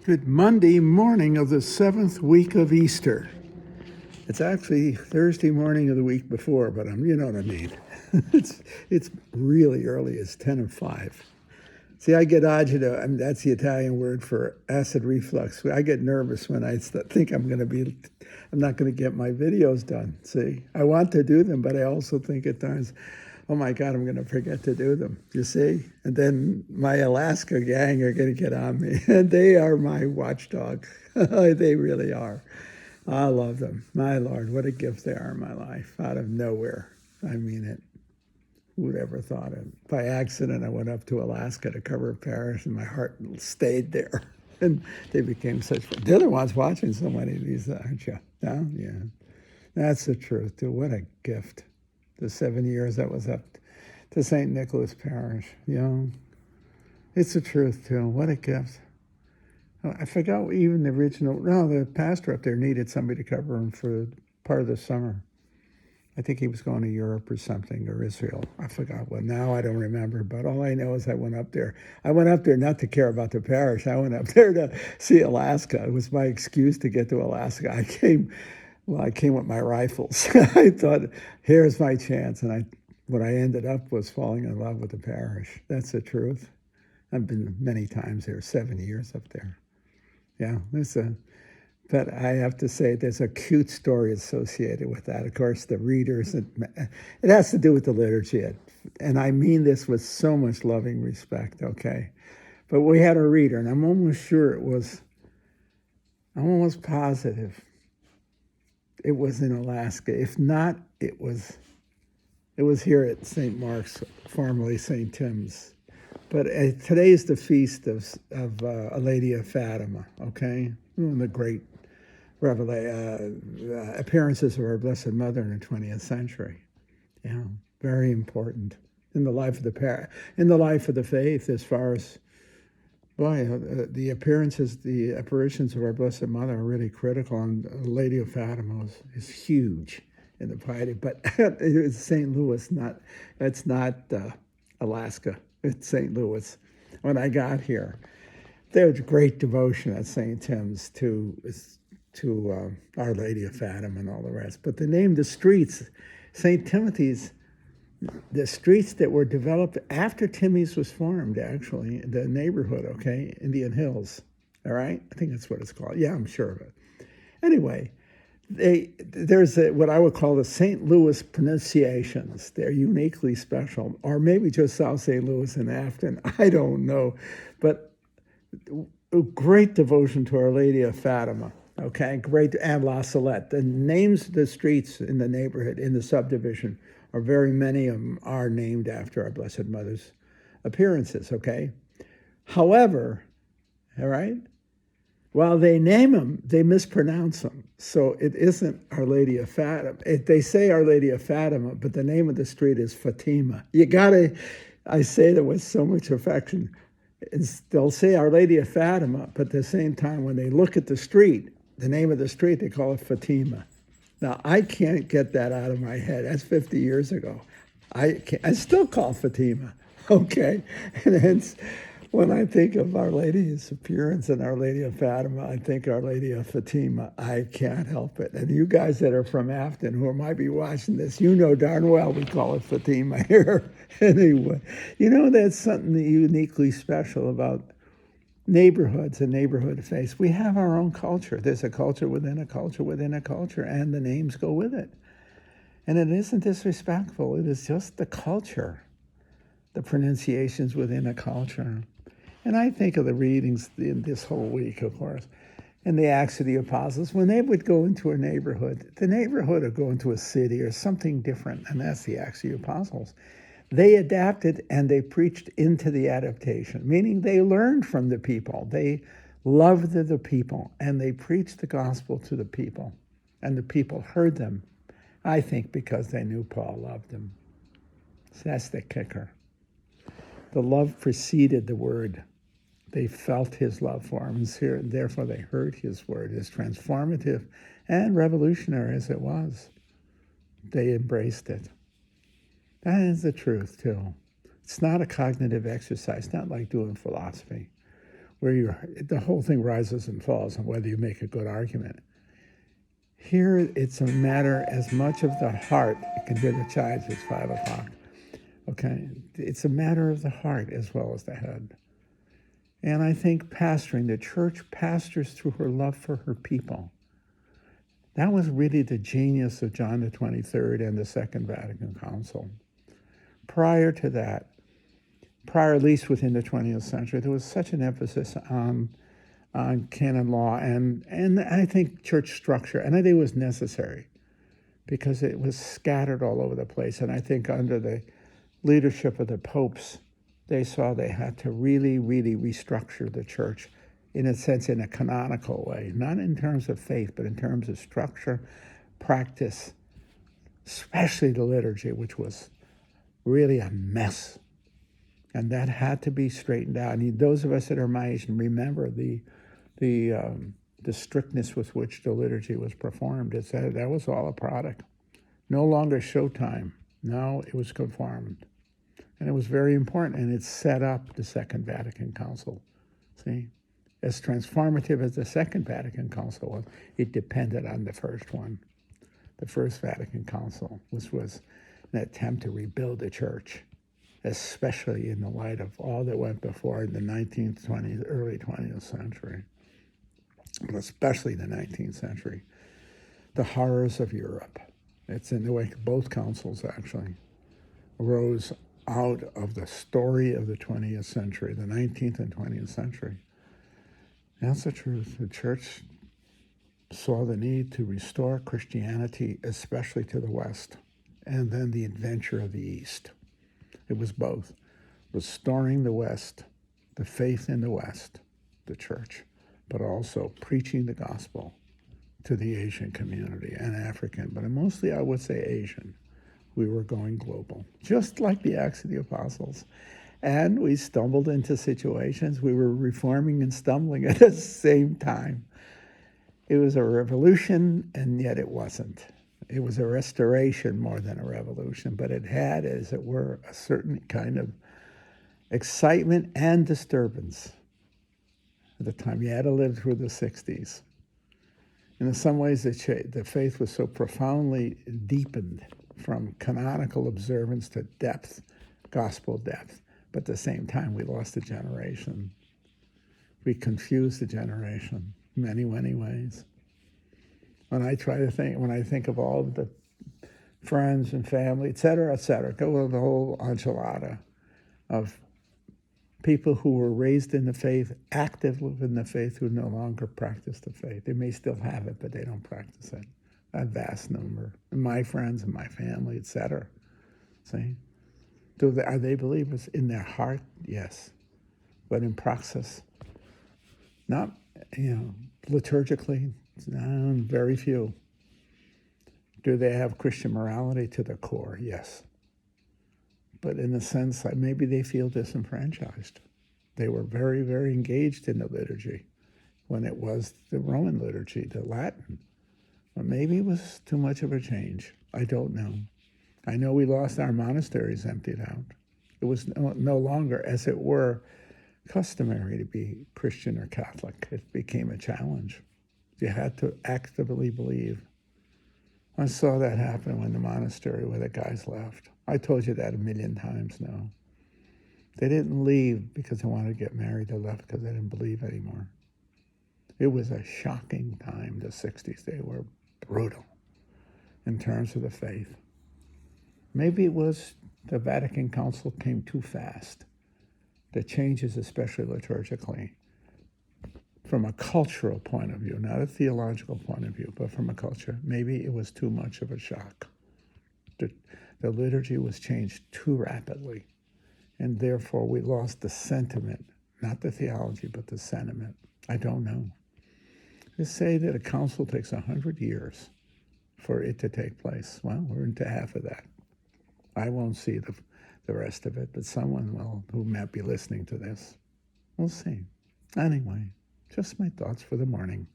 Good Monday morning of the seventh week of Easter. It's actually Thursday morning of the week before, but you know what I mean. it's really early. It's 10:05. See, I get agita. That's the Italian word for acid reflux. I get nervous when I think I'm not going to get my videos done. See, I want to do them, but I also think at times, oh my God, I'm going to forget to do them, you see? And then my Alaska gang are going to get on me. And they are my watchdog. They really are. I love them. My Lord, what a gift they are in my life, out of nowhere. I mean it. Who would ever thought it? By accident, I went up to Alaska to cover a parish, and my heart stayed there. And they became such fun. They're the ones watching so many of these, aren't you? No? Yeah. That's the truth, too. What a gift. The 7 years I was up to St. Nicholas Parish, you know. It's the truth, too. What a gift. I forgot even the the pastor up there needed somebody to cover him for part of the summer. I think he was going to Europe or something, or Israel. I forgot what. Now I don't remember, but all I know is I went up there. I went up there not to care about the parish. I went up there to see Alaska. It was my excuse to get to Alaska. I came with my rifles. I thought, here's my chance. And what I ended up was falling in love with the parish. That's the truth. I've been many times there, 7 years up there. Yeah, but I have to say there's a cute story associated with that. Of course, the readers, it has to do with the liturgy. And I mean this with so much loving respect, okay? But we had a reader, and I'm almost positive it was in Alaska. If not, it was here at St. Mark's, formerly St. Tim's. But today is the feast of Our Lady of Fatima, okay? One of the great appearances of our Blessed Mother in the 20th century. Yeah, very important in the life of the faith, as far as, the apparitions of our Blessed Mother are really critical, and Lady of Fatima is huge in the piety. But it's St. Louis, it's not Alaska. It's St. Louis. When I got here, there was great devotion at St. Tim's to Our Lady of Fatima and all the rest. But the name, the streets, St. Timothy's, the streets that were developed after Timmy's was formed, actually, the neighborhood, okay, Indian Hills, all right? I think that's what it's called. Yeah, I'm sure of it. Anyway, there's what I would call the St. Louis pronunciations. They're uniquely special, or maybe just South St. Louis and Afton. I don't know. But a great devotion to Our Lady of Fatima, okay? Great, and La Salette. The names of the streets in the neighborhood, in the subdivision, are very many of them are named after our Blessed Mother's appearances, okay? However, all right, while they name them, they mispronounce them. So it isn't Our Lady of Fatima. They say Our Lady of Fatima, but the name of the street is Fatima. I say that with so much affection. They'll say Our Lady of Fatima, but at the same time, when they look at the street, the name of the street, they call it Fatima. Now, I can't get that out of my head. That's 50 years ago. I still call Fatima, okay? And hence, when I think of Our Lady's appearance and Our Lady of Fatima, I think Our Lady of Fatima. I can't help it. And you guys that are from Afton who might be watching this, you know darn well we call it Fatima here. Anyway, that's something uniquely special about neighborhoods and neighborhood faiths. We have our own culture. There's a culture within a culture within a culture, and the names go with it. And it isn't disrespectful. It is just the culture, the pronunciations within a culture. And I think of the readings in this whole week, of course, and the Acts of the Apostles, when they would go into a neighborhood, the neighborhood would go into a city or something different, and that's the Acts of the Apostles. They adapted and they preached into the adaptation, meaning they learned from the people. They loved the people, and they preached the gospel to the people, and the people heard them, I think, because they knew Paul loved them. So that's the kicker. The love preceded the word. They felt his love for him, and therefore they heard his word. As transformative and revolutionary as it was, they embraced it. That is the truth, too. It's not a cognitive exercise, not like doing philosophy. where the whole thing rises and falls on whether you make a good argument. Here, it's a matter as much of the heart. You can hear the chimes. It's 5 o'clock. Okay, it's a matter of the heart as well as the head. And I think pastoring, the church pastors through her love for her people. That was really the genius of John the 23rd and the Second Vatican Council. Prior to that, at least within the 20th century, there was such an emphasis on canon law and I think church structure, and I think it was necessary because it was scattered all over the place. And I think under the leadership of the popes, they saw they had to really, really restructure the church in a sense, in a canonical way, not in terms of faith, but in terms of structure, practice, especially the liturgy, which was really a mess. And that had to be straightened out. And those of us that are my age remember the strictness with which the liturgy was performed. That was all a product. No longer showtime. No, it was conformed. And it was very important, and it set up the Second Vatican Council. See? As transformative as the Second Vatican Council was, it depended on the first one, the First Vatican Council, which was an attempt to rebuild the church, especially in the light of all that went before in the 19th, 20th, early 20th century, but especially the 19th century. The horrors of Europe. It's in the wake of both councils, actually, arose out of the story of the 20th century, the 19th and 20th century. That's the truth. The church saw the need to restore Christianity, especially to the West, and then the adventure of the East. It was both. Restoring the West, the faith in the West, the church, but also preaching the gospel to the Asian community and African, but mostly I would say Asian. We were going global, just like the Acts of the Apostles. And we stumbled into situations. We were reforming and stumbling at the same time. It was a revolution, and yet it wasn't. It was a restoration more than a revolution, but it had, as it were, a certain kind of excitement and disturbance at the time. You had to live through the 60s. And in some ways, the faith was so profoundly deepened from canonical observance to depth, gospel depth. But at the same time, we lost a generation. We confused a generation in many, many ways. When I think of all of the friends and family, et cetera, go with the whole enchilada of people who were raised in the faith, active within the faith, who no longer practice the faith. They may still have it, but they don't practice it. A vast number. And my friends and my family, et cetera. See? Are they believers? In their heart, yes. But in praxis, not, liturgically, very few. Do they have Christian morality to the core? Yes. But in a sense, maybe they feel disenfranchised. They were very, very engaged in the liturgy when it was the Roman liturgy, the Latin. But maybe it was too much of a change. I don't know. I know we lost our monasteries, emptied out. It was no longer, as it were, customary to be Christian or Catholic. It became a challenge. You had to actively believe. I saw that happen when the monastery where the guys left. I told you that a million times now. They didn't leave because they wanted to get married. They left because they didn't believe anymore. It was a shocking time, the 60s. They were brutal in terms of the faith. Maybe it was the Vatican Council came too fast. The changes, especially liturgically, from a cultural point of view, not a theological point of view, but from a culture, maybe it was too much of a shock. The liturgy was changed too rapidly, and therefore we lost the sentiment, not the theology, but the sentiment. I don't know. They say that a council takes 100 years for it to take place. Well, we're into half of that. I won't see the rest of it, but someone will who might be listening to this. We'll see. Anyway, just my thoughts for the morning.